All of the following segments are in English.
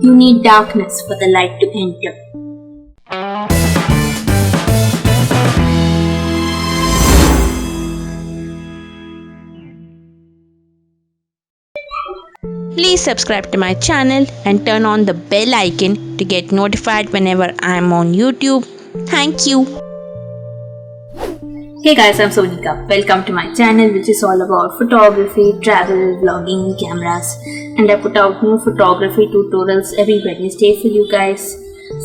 You need darkness for the light to enter. Please subscribe to my channel and turn on the bell icon to get notified whenever I am on YouTube. Thank you. Hey guys, I'm Sonika. Welcome to my channel, which is all about photography, travel, vlogging, cameras, and I put out new photography tutorials every Wednesday for you guys.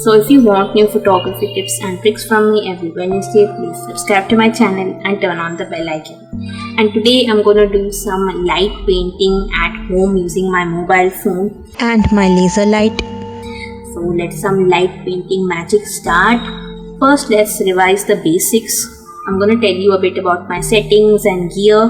So if you want new photography tips and tricks from me every Wednesday, please subscribe to my channel and turn on the bell icon. And today I'm gonna do some light painting at home using my mobile phone And my laser light. So let some light painting magic start. First, let's revise the basics. I'm going to tell you a bit about my settings and gear.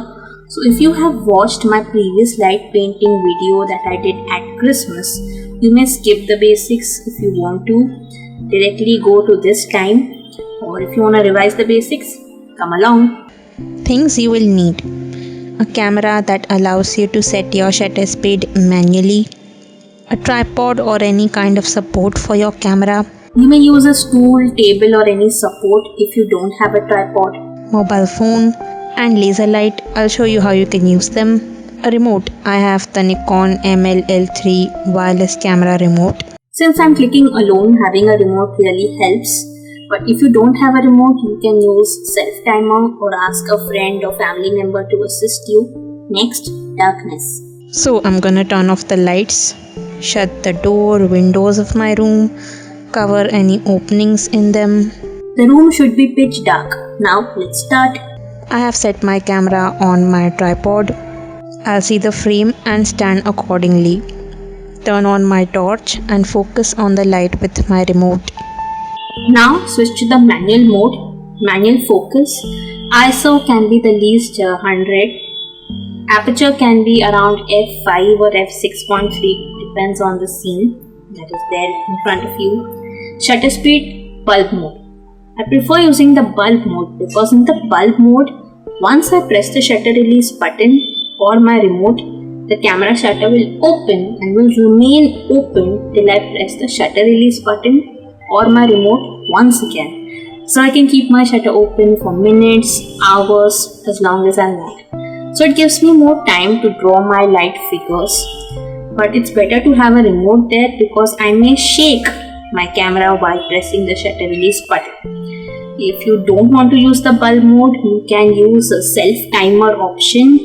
So if you have watched my previous light painting video that I did at Christmas, you may skip the basics if you want to. Directly go to this time, or if you want to revise the basics, come along. Things you will need: a camera that allows you to set your shutter speed manually, a tripod or any kind of support for your camera, You may use a stool, table or any support if you don't have a tripod. mobile phone, and laser light. I'll show you how you can use them. A remote. I have the Nikon ML-L3 wireless camera remote. Since I'm clicking alone, having a remote really helps. But if you don't have a remote, you can use self-timer or ask a friend or family member to assist you. Next, darkness. So I'm gonna turn off the lights, shut the door, windows of my room, cover any openings in them. The room should be pitch dark. Now let's start. I have set my camera on my tripod. I'll see the frame and stand accordingly. Turn on my torch and focus on the light with my remote. Now switch to the manual mode. Manual focus. ISO can be the least 100. Aperture can be around f5 or f6.3, depends on the scene that is there in front of you. Shutter speed, bulb mode. I prefer using the bulb mode because in the bulb mode, once I press the shutter release button or my remote, the camera shutter will open and will remain open till I press the shutter release button or my remote once again. So I can keep my shutter open for minutes, hours, as long as I want. So it gives me more time to draw my light figures. But it's better to have a remote there because I may shake my camera while pressing the shutter release button. If you don't want to use the bulb mode, you can use a self timer option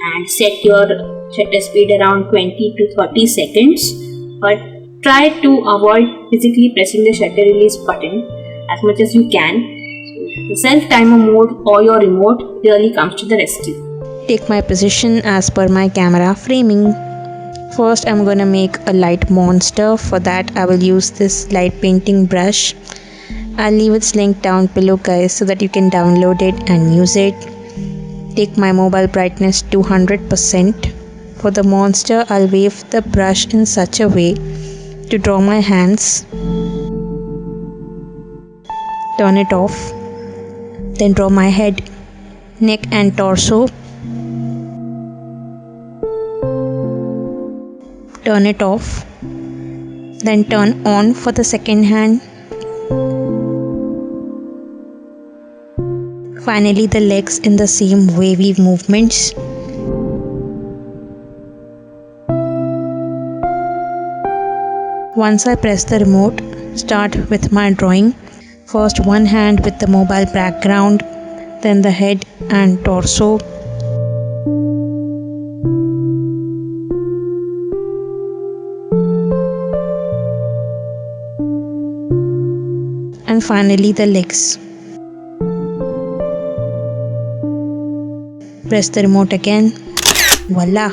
and set your shutter speed around 20 to 30 seconds. But try to avoid physically pressing the shutter release button as much as you can. So the self timer mode or your remote really comes to the rescue. Take my position as per my camera framing. First, I'm gonna make a light monster. For that, I will use this light painting brush. I'll leave its link down below, guys, so that you can download it and use it. Take my mobile brightness to 100%. For the monster, I'll wave the brush in such a way to draw my hands. Turn it off. Then draw my head, neck and torso. Turn it off. Then turn on for the second hand. Finally, the legs in the same wavy movements. Once I press the remote, start with my drawing. First one hand with the mobile background, then the head and torso. And finally the legs. Press the remote again. Voila!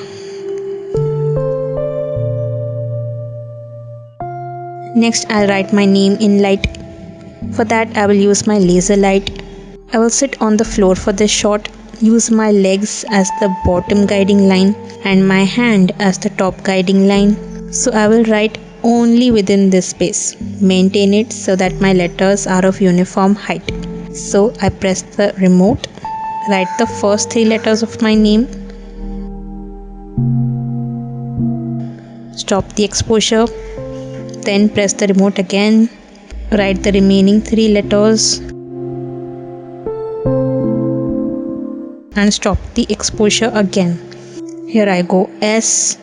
Next, I'll write my name in light. For that, I will use my laser light. I will sit on the floor for this shot, use my legs as the bottom guiding line and my hand as the top guiding line. So I will write only within this space. Maintain it so that my letters are of uniform height. So I press the remote, write the first 3 letters of my name, stop the exposure, Then press the remote again. Write the remaining 3 letters and stop the exposure again. Here I go. S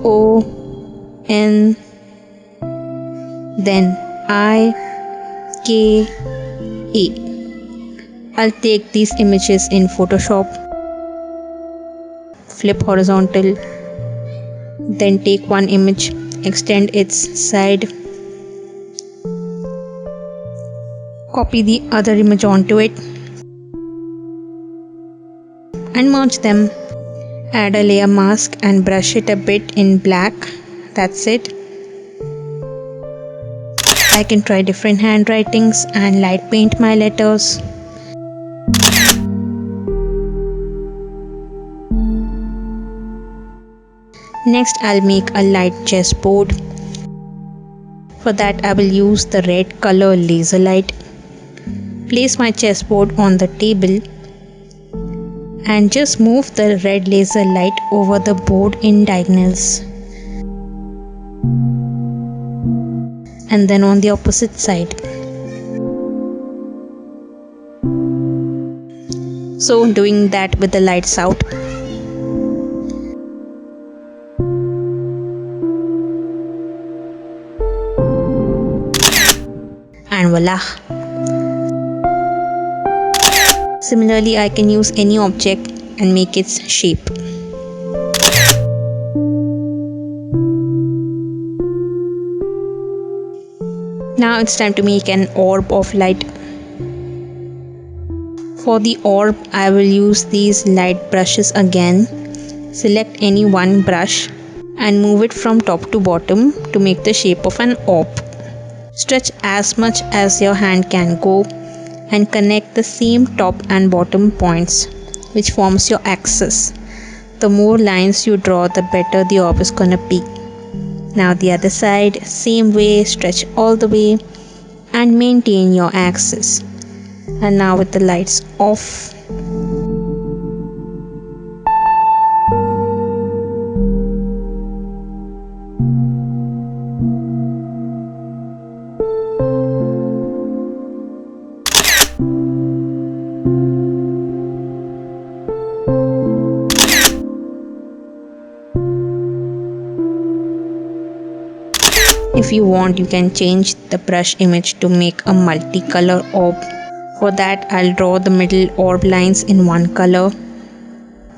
O N, then I K A. I'll take these images in Photoshop. Flip horizontal. Then take one image, extend its side. Copy the other image onto it and merge them. Add a layer mask and brush it a bit in black. That's it. I can try different handwritings and light paint my letters. Next, I'll make a light chessboard. For that, I will use the red color laser light. Place my chessboard on the table and just move the red laser light over the board in diagonals. And then on the opposite side. So doing that with the lights out. And voila. Similarly, I can use any object and make its shape. Now it's time to make an orb of light. For the orb, I will use these light brushes again. Select any one brush and move it from top to bottom to make the shape of an orb. Stretch as much as your hand can go and connect the same top and bottom points, which forms your axis. The more lines you draw, the better the orb is gonna be. Now the other side, same way, stretch all the way and maintain your axis. And now with the lights off, if you want, you can change the brush image to make a multicolor orb. For that, I'll draw the middle orb lines in one color.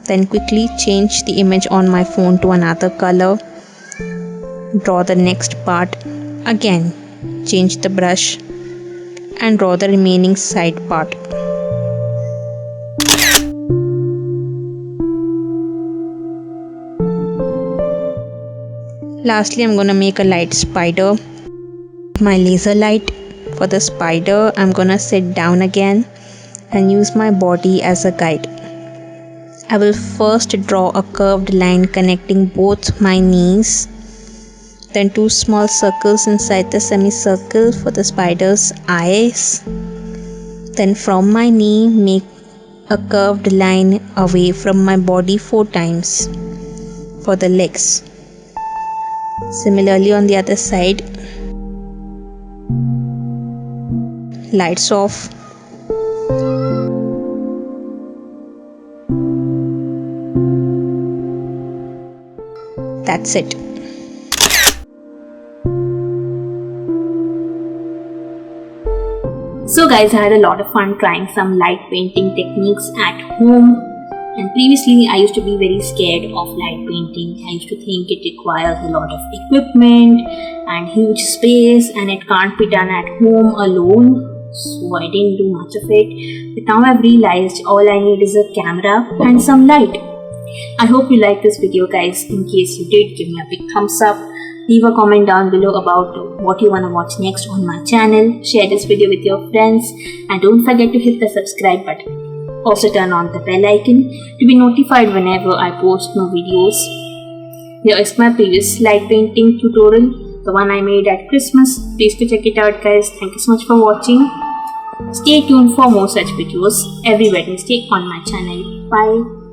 Then quickly change the image on my phone to another color. Draw the next part. Again, change the brush and draw the remaining side part. Lastly, I'm gonna make a light spider. My laser light. For the spider, I'm gonna sit down again and use my body as a guide. I will first draw a curved line connecting both my knees. Then 2 small circles inside the semicircle for the spider's eyes. Then from my knee, make a curved line away from my body 4 times for the legs. Similarly on the other side. Lights off. That's it. So guys, I had a lot of fun trying some light painting techniques at home. And previously, I used to be very scared of light painting. I used to think it requires a lot of equipment and huge space and it can't be done at home alone. So I didn't do much of it. But now I've realized all I need is a camera and some light. I hope you liked this video guys. In case you did, give me a big thumbs up. Leave a comment down below about what you want to watch next on my channel. Share this video with your friends. And don't forget to hit the subscribe button. Also turn on the bell icon to be notified whenever I post new videos. Here is my previous light painting tutorial, the one I made at Christmas. Please do check it out guys. Thank you so much for watching. Stay tuned for more such videos every Wednesday on my channel. Bye.